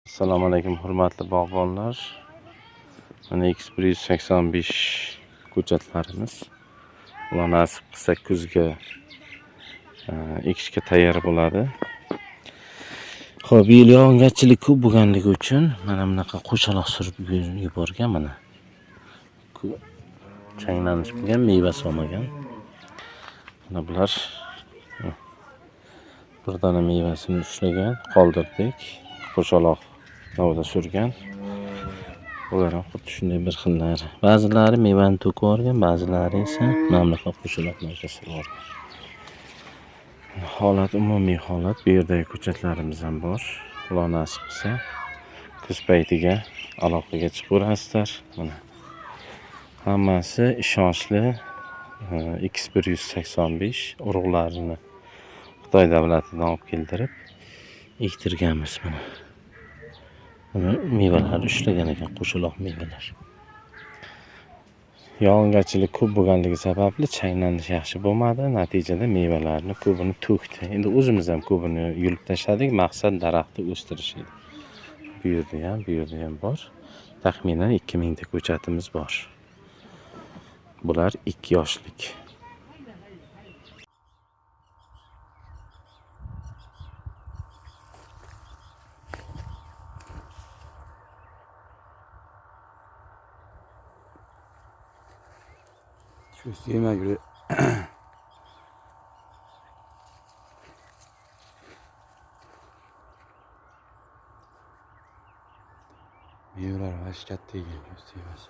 Assalomu alaykum hurmatli bog'bonlar. Mana X185 ko'chatlarimiz. Xudo nasib qilsa kuzga ekishga tayyor bo'ladi. Xo'p, yil yog'ingarchilik ko'p bo'lganligi uchun mana bunaqa qo'shaloq surib yuborgan mana. Changlanish bo'lgan, meva solmagan. Mana bular bir dona mevasini ushlagan, qoldirdik. Qo'shaloq navda surgan. Ular ham xuddi shunday bir xillari. Ba'zilari mevani to'kib yuborgan, ba'zilari esa mamlakat qo'shaloq navda surib yuborgan. Holat, umumiy holat. Bu yerdagi ko'chatlarimiz ham bor. Xudo nasib qilsa kuz paytiga aloqaga chiqaverasizlar. Mana hammasi ishonchli X185 urug'larini Xitoy davlatidan olib keltirib ektirganmiz mana. Mevalar ushlagan ekan, qo'shaloq mevalar. Yog'ingarchilik ko'p bo'lganligi sababli changlanish yaxshi bo'lmadi. Natijada mevalarni ko'pini to'kdi. Endi o'zimiz ham ko'pini yulib tashladik. Maqsad daraxtni o'stirish edi. Bu yerda ham bor. Taxminan 2000 ta ko'chatimiz bor. Bular 2 yoshlik. Şu yemeğe göre meyveler var, şikayet değil gösteriyoruz.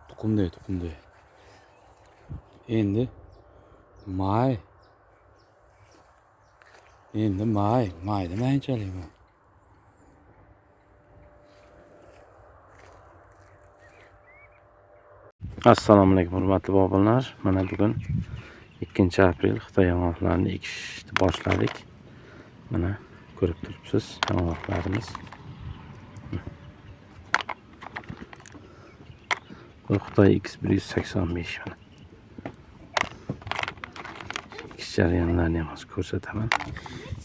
Tukundu. Endi may. Mayda mayınçalik bu. Assalomu alaykum hurmatli bog'bonlar. Mana bugun 2 aprel Xitoy yong'oqlarini ekishni boshladik. Mana ko'rib turibsiz yong'oqlarimiz. Bu Xitoy X185 mana. Ekish jarayonlarini ham ko'rsataman.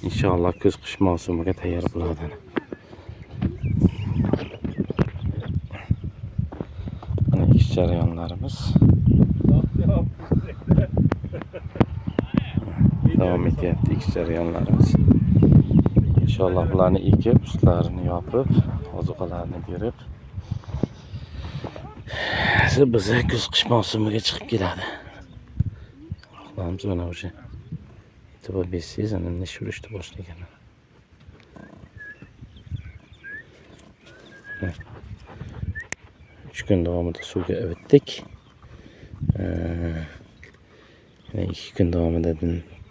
Inshaalloh kuz-qish mavsumiga tayyor bo'ladi. Jarayonlarimiz davom etyapti. Ekish jarayonlarimiz. Inshaalloh bularni ekib, ustlarini yopib, ozuqalarini berib, biz kuz-qish mavsumiga chiqib keladi. Xudomiz mana o'sha e'tibor bersangiz, ana nish urishni boshlagan. 3 kun davomida suvga ivitdik. 2 kun davomida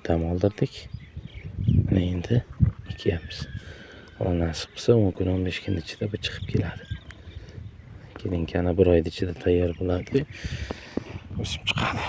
dam oldirdik. Mana endi ekyapmiz. Xudo nasib qilsa 10 kun 15 kun ichida bu chiqib keladi. Keyin yana bir oy ichida tayyor bo'ladi. O'sib chiqadi.